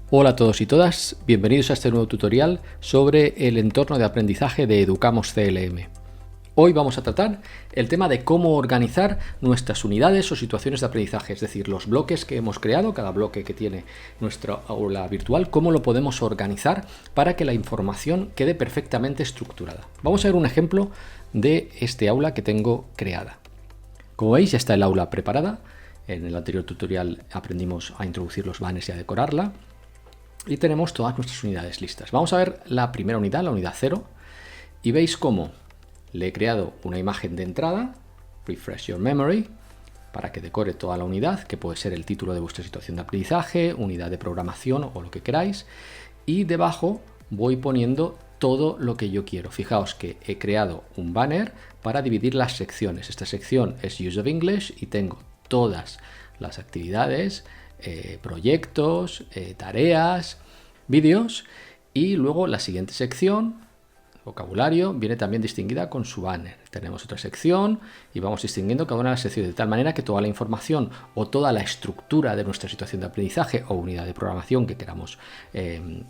Hola a todos y todas, bienvenidos a este nuevo tutorial sobre el entorno de aprendizaje de Educamos CLM. Hoy vamos a tratar el tema de cómo organizar nuestras unidades o situaciones de aprendizaje, es decir, los bloques que hemos creado, cada bloque que tiene nuestra aula virtual, cómo lo podemos organizar para que la información quede perfectamente estructurada. Vamos a ver un ejemplo de este aula que tengo creada. Como veis, ya está el aula preparada. En el anterior tutorial aprendimos a introducir los banners y a decorarla. Y tenemos todas nuestras unidades listas. Vamos a ver la primera unidad, la unidad 0. Y veis cómo le he creado una imagen de entrada, Refresh Your Memory, para que decore toda la unidad, que puede ser el título de vuestra situación de aprendizaje, unidad de programación o lo que queráis. Y debajo voy poniendo todo lo que yo quiero. Fijaos que he creado un banner para dividir las secciones. Esta sección es Use of English y tengo todas las actividades, proyectos, tareas, vídeos, y luego la siguiente sección, vocabulario, viene también distinguida con su banner. Tenemos otra sección y vamos distinguiendo cada una de las secciones de tal manera que toda la información o toda la estructura de nuestra situación de aprendizaje o unidad de programación que queramos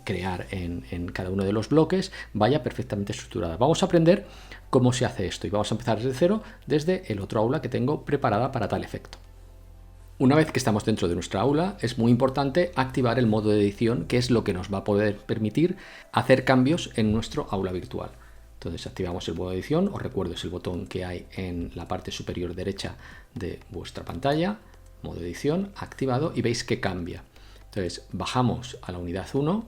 crear en cada uno de los bloques vaya perfectamente estructurada. Vamos a aprender cómo se hace esto y vamos a empezar desde cero, desde el otro aula que tengo preparada para tal efecto. Una vez que estamos dentro de nuestra aula, es muy importante activar el modo de edición, que es lo que nos va a poder permitir hacer cambios en nuestro aula virtual. Entonces activamos el modo de edición, os recuerdo es el botón que hay en la parte superior derecha de vuestra pantalla, modo de edición activado y veis que cambia. Entonces bajamos a la unidad 1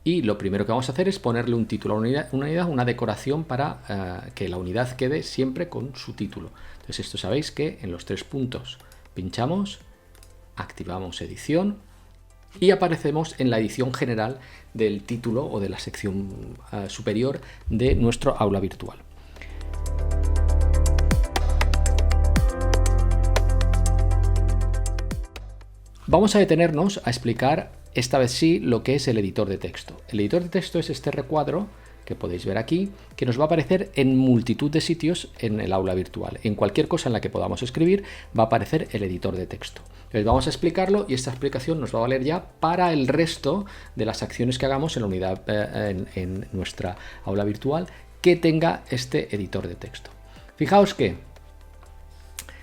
y lo primero que vamos a hacer es ponerle un título a una decoración para que la unidad quede siempre con su título. Entonces esto sabéis que en los 3 puntos pinchamos, activamos edición y aparecemos en la edición general del título o de la sección superior de nuestro aula virtual. Vamos a detenernos a explicar esta vez sí lo que es el editor de texto. El editor de texto es este recuadro que podéis ver aquí, que nos va a aparecer en multitud de sitios en el aula virtual. En cualquier cosa en la que podamos escribir va a aparecer el editor de texto. Entonces vamos a explicarlo y esta explicación nos va a valer ya para el resto de las acciones que hagamos en la unidad en nuestra aula virtual que tenga este editor de texto. Fijaos que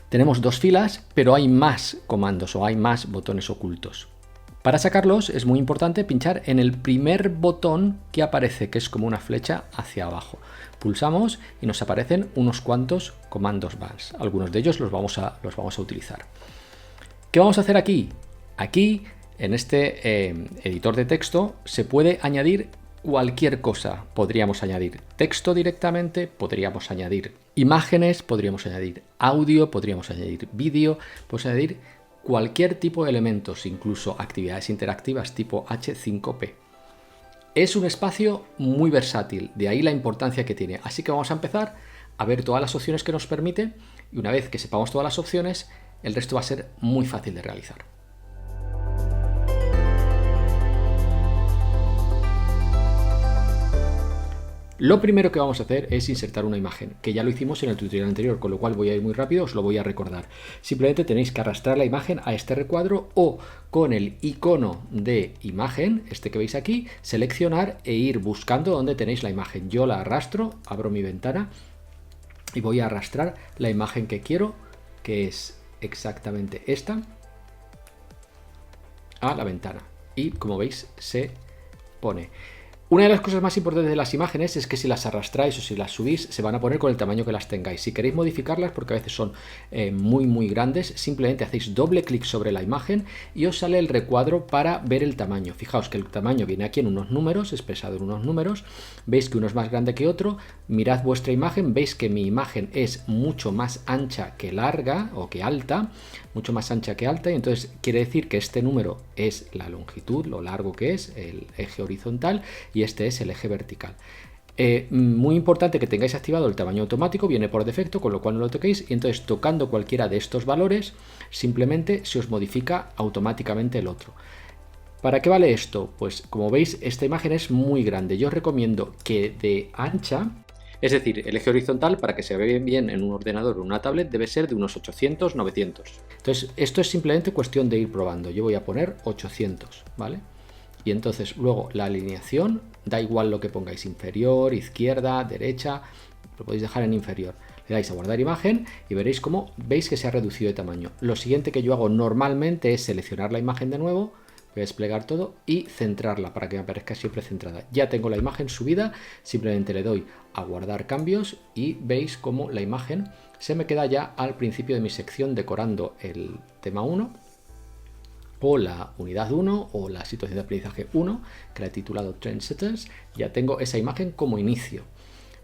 tenemos 2 filas, pero hay más comandos o hay más botones ocultos. Para sacarlos es muy importante pinchar en el primer botón que aparece, que es como una flecha hacia abajo. Pulsamos y nos aparecen unos cuantos comandos más. Algunos de ellos los vamos a utilizar. ¿Qué vamos a hacer aquí? Aquí, en este editor de texto, se puede añadir cualquier cosa. Podríamos añadir texto directamente, podríamos añadir imágenes, podríamos añadir audio, podríamos añadir vídeo, podemos añadir cualquier tipo de elementos, incluso actividades interactivas tipo H5P. Es un espacio muy versátil, de ahí la importancia que tiene. Así que vamos a empezar a ver todas las opciones que nos permite y una vez que sepamos todas las opciones, el resto va a ser muy fácil de realizar. Lo primero que vamos a hacer es insertar una imagen, que ya lo hicimos en el tutorial anterior, con lo cual voy a ir muy rápido, os lo voy a recordar. Simplemente tenéis que arrastrar la imagen a este recuadro o con el icono de imagen, este que veis aquí, seleccionar e ir buscando donde tenéis la imagen. Yo la arrastro, abro mi ventana y voy a arrastrar la imagen que quiero, que es exactamente esta, a la ventana. Y como veis se pone. Una de las cosas más importantes de las imágenes es que si las arrastráis o si las subís se van a poner con el tamaño que las tengáis. Si queréis modificarlas, porque a veces son muy grandes, simplemente hacéis doble clic sobre la imagen y os sale el recuadro para ver el tamaño. Fijaos que el tamaño viene aquí en unos números, expresado en unos números. Veis que uno es más grande que otro. Mirad vuestra imagen, veis que mi imagen es mucho más ancha que larga o que alta, mucho más ancha que alta, y entonces quiere decir que este número es la longitud, lo largo que es, el eje horizontal, y este es el eje vertical. Muy importante que tengáis activado el tamaño automático, viene por defecto, con lo cual no lo toquéis, y entonces tocando cualquiera de estos valores simplemente se os modifica automáticamente el otro. ¿Para qué vale esto? Pues como veis esta imagen es muy grande. Yo os recomiendo que de ancha Es decir, el eje horizontal, para que se vea bien en un ordenador o una tablet, debe ser de unos 800, 900. Entonces, esto es simplemente cuestión de ir probando. Yo voy a poner 800, ¿vale? y entonces luego la alineación, da igual lo que pongáis, inferior, izquierda, derecha, lo podéis dejar en inferior. Le dais a guardar imagen y veréis cómo veis que se ha reducido de tamaño. Lo siguiente que yo hago normalmente es seleccionar la imagen de nuevo, voy a desplegar todo y centrarla para que me aparezca siempre centrada. Ya tengo la imagen subida, simplemente le doy a guardar cambios y veis cómo la imagen se me queda ya al principio de mi sección decorando el tema 1 o la unidad 1 o la situación de aprendizaje 1, que la he titulado Trendsetters. Ya tengo esa imagen como inicio.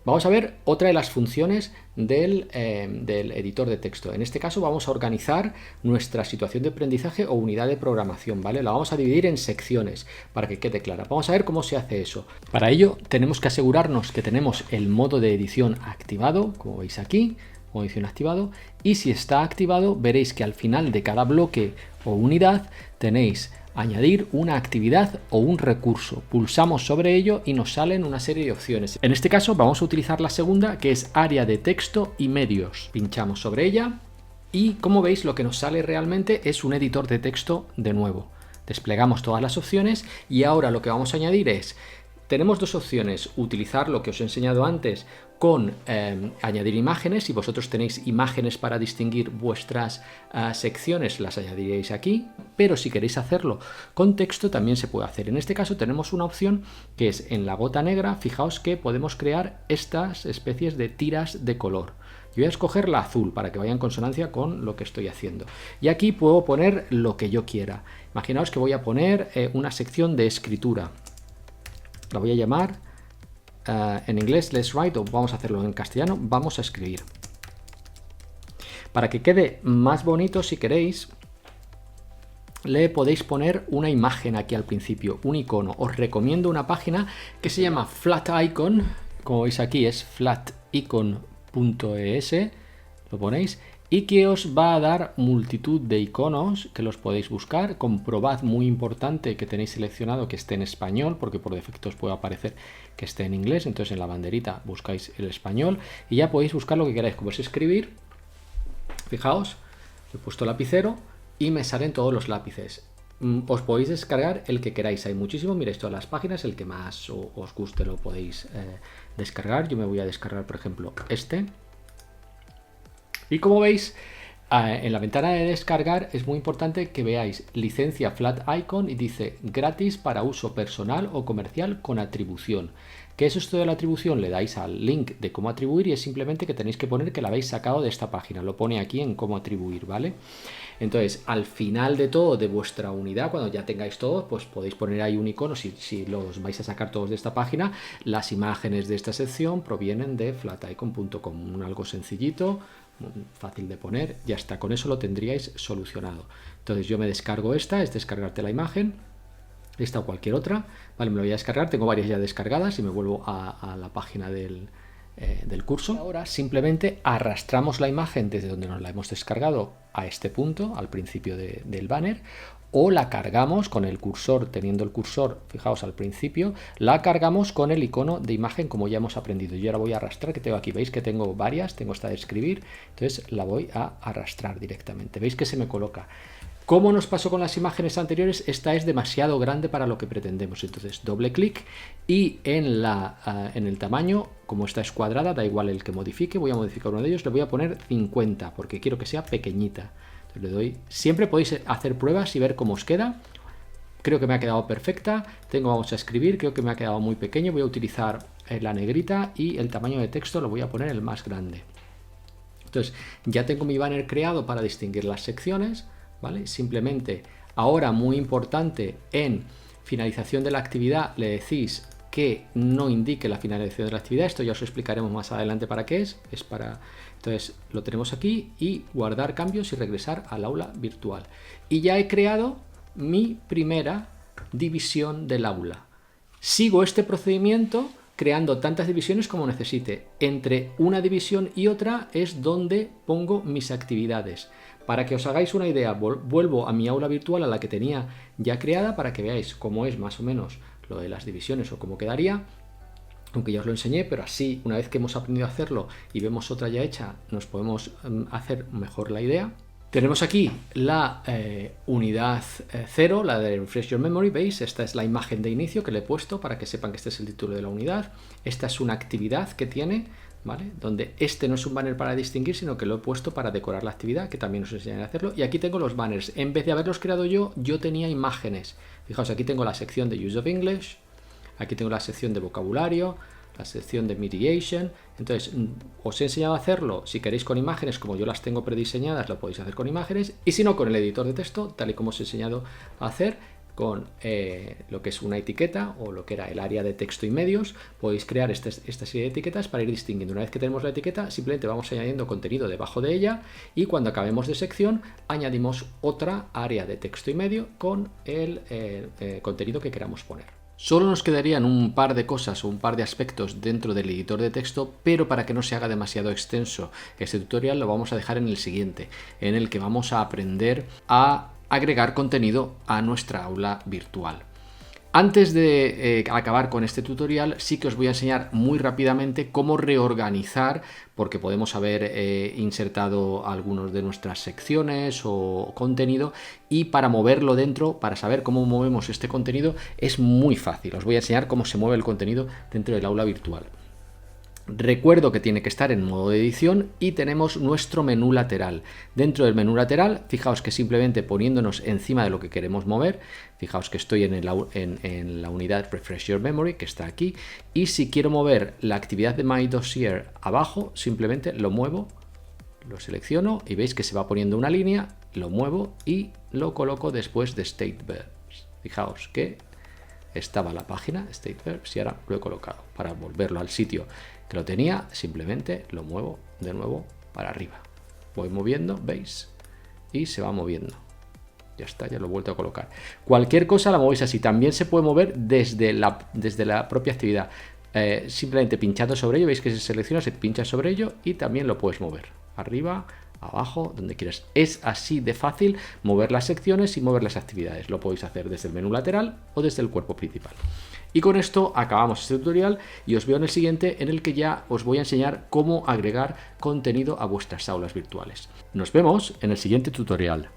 Vamos a ver otra de las funciones del editor de texto. En este caso vamos a organizar nuestra situación de aprendizaje o unidad de programación, ¿vale? La vamos a dividir en secciones para que quede clara. Vamos a ver cómo se hace eso. Para ello tenemos que asegurarnos que tenemos el modo de edición activado, como veis aquí, modo edición activado, y si está activado veréis que al final de cada bloque o unidad tenéis añadir una actividad o un recurso. Pulsamos sobre ello y nos salen una serie de opciones. En este caso vamos a utilizar la segunda, que es área de texto y medios. Pinchamos sobre ella y como veis lo que nos sale realmente es un editor de texto de nuevo. Desplegamos todas las opciones y ahora lo que vamos a añadir es, tenemos dos opciones, utilizar lo que os he enseñado antes con añadir imágenes. Si vosotros tenéis imágenes para distinguir vuestras secciones, las añadiréis aquí, pero si queréis hacerlo con texto también se puede hacer. En este caso tenemos una opción que es en la gota negra. Fijaos que podemos crear estas especies de tiras de color. Yo voy a escoger la azul para que vaya en consonancia con lo que estoy haciendo. Y aquí puedo poner lo que yo quiera. Imaginaos que voy a poner una sección de escritura. La voy a llamar en inglés let's write, o vamos a hacerlo en castellano, vamos a escribir. Para que quede más bonito, si queréis, le podéis poner una imagen aquí al principio, un icono. Os recomiendo una página que se llama Flat Icon, como veis aquí es flaticon.es, lo ponéis, y que os va a dar multitud de iconos que los podéis buscar. Comprobad, muy importante, que tenéis seleccionado que esté en español, porque por defecto os puede aparecer que esté en inglés. Entonces en la banderita buscáis el español y ya podéis buscar lo que queráis. Como es escribir, fijaos, he puesto lapicero y me salen todos los lápices. Os podéis descargar el que queráis, hay muchísimo, miréis todas las páginas, el que más os guste lo podéis descargar. Yo me voy a descargar, por ejemplo, este. Y como veis, en la ventana de descargar es muy importante que veáis licencia Flat Icon y dice gratis para uso personal o comercial con atribución. ¿Qué es esto de la atribución? Le dais al link de cómo atribuir y es simplemente que tenéis que poner que la habéis sacado de esta página. Lo pone aquí en cómo atribuir, ¿vale? Entonces, al final de todo, de vuestra unidad, cuando ya tengáis todo, pues podéis poner ahí un icono. Si los vais a sacar todos de esta página, las imágenes de esta sección provienen de flaticon.com. Algo sencillito, fácil de poner, ya está, con eso lo tendríais solucionado. Entonces yo me descargo esta, es descargarte la imagen, esta o cualquier otra, vale, me lo voy a descargar, tengo varias ya descargadas y me vuelvo a la página del curso. Ahora simplemente arrastramos la imagen desde donde nos la hemos descargado a este punto, al principio del banner, o la cargamos con el cursor, teniendo el cursor, fijaos al principio, la cargamos con el icono de imagen como ya hemos aprendido. Yo ahora voy a arrastrar, que tengo aquí, veis que tengo varias, tengo esta de escribir, entonces la voy a arrastrar directamente. Veis que se me coloca. Como nos pasó con las imágenes anteriores, esta es demasiado grande para lo que pretendemos. Entonces doble clic y en el tamaño, como esta es cuadrada, da igual el que modifique, voy a modificar uno de ellos, le voy a poner 50 porque quiero que sea pequeñita. Entonces le doy, siempre podéis hacer pruebas y ver cómo os queda. Creo que me ha quedado perfecta. Vamos a escribir, creo que me ha quedado muy pequeño. Voy a utilizar la negrita y el tamaño de texto lo voy a poner el más grande. Entonces ya tengo mi banner creado para distinguir las secciones, ¿vale? Simplemente ahora, muy importante, en finalización de la actividad le decís que no indique la finalización de la actividad. Esto ya os explicaremos más adelante para qué es. Entonces lo tenemos aquí y guardar cambios y regresar al aula virtual. Y ya he creado mi primera división del aula. Sigo este procedimiento creando tantas divisiones como necesite. Entre una división y otra es donde pongo mis actividades. Para que os hagáis una idea, vuelvo a mi aula virtual, a la que tenía ya creada, para que veáis cómo es más o menos lo de las divisiones o cómo quedaría. Aunque ya os lo enseñé, pero así, una vez que hemos aprendido a hacerlo y vemos otra ya hecha, nos podemos hacer mejor la idea. Tenemos aquí la unidad 0, la de Refresh Your Memory, ¿veis? Esta es la imagen de inicio que le he puesto para que sepan que este es el título de la unidad. Esta es una actividad que tiene, ¿vale? Donde este no es un banner para distinguir, sino que lo he puesto para decorar la actividad, que también os enseñaré a hacerlo. Y aquí tengo los banners. En vez de haberlos creado yo tenía imágenes. Fijaos, aquí tengo la sección de Use of English, aquí tengo la sección de vocabulario, la sección de mediation. Entonces os he enseñado a hacerlo, si queréis con imágenes, como yo las tengo prediseñadas, lo podéis hacer con imágenes, y si no, con el editor de texto, tal y como os he enseñado a hacer con lo que es una etiqueta o lo que era el área de texto y medios. Podéis crear esta serie de etiquetas para ir distinguiendo. Una vez que tenemos la etiqueta, simplemente vamos añadiendo contenido debajo de ella, y cuando acabemos de sección añadimos otra área de texto y medio con el contenido que queramos poner. Solo nos quedarían un par de cosas o un par de aspectos dentro del editor de texto, pero para que no se haga demasiado extenso este tutorial lo vamos a dejar en el siguiente, en el que vamos a aprender a agregar contenido a nuestra aula virtual. Antes de acabar con este tutorial, sí que os voy a enseñar muy rápidamente cómo reorganizar, porque podemos haber insertado algunas de nuestras secciones o contenido, y para moverlo dentro, para saber cómo movemos este contenido, es muy fácil. Os voy a enseñar cómo se mueve el contenido dentro del aula virtual. Recuerdo que tiene que estar en modo de edición y tenemos nuestro menú lateral. Dentro del menú lateral, fijaos que simplemente poniéndonos encima de lo que queremos mover, fijaos que estoy en la unidad Refresh Your Memory, que está aquí, y si quiero mover la actividad de My Dossier abajo, simplemente lo muevo, lo selecciono y veis que se va poniendo una línea, lo muevo y lo coloco después de State Verbs. Fijaos que estaba la página State Verbs y ahora lo he colocado. Para volverlo al sitio que lo tenía, simplemente lo muevo de nuevo para arriba. Voy moviendo, ¿veis? Y se va moviendo. Ya está, ya lo he vuelto a colocar. Cualquier cosa la movéis así. También se puede mover desde la propia actividad. Simplemente pinchando sobre ello, veis que se selecciona, se pincha sobre ello y también lo puedes mover. Arriba, abajo, donde quieras. Es así de fácil mover las secciones y mover las actividades. Lo podéis hacer desde el menú lateral o desde el cuerpo principal. Y con esto acabamos este tutorial y os veo en el siguiente, en el que ya os voy a enseñar cómo agregar contenido a vuestras aulas virtuales. Nos vemos en el siguiente tutorial.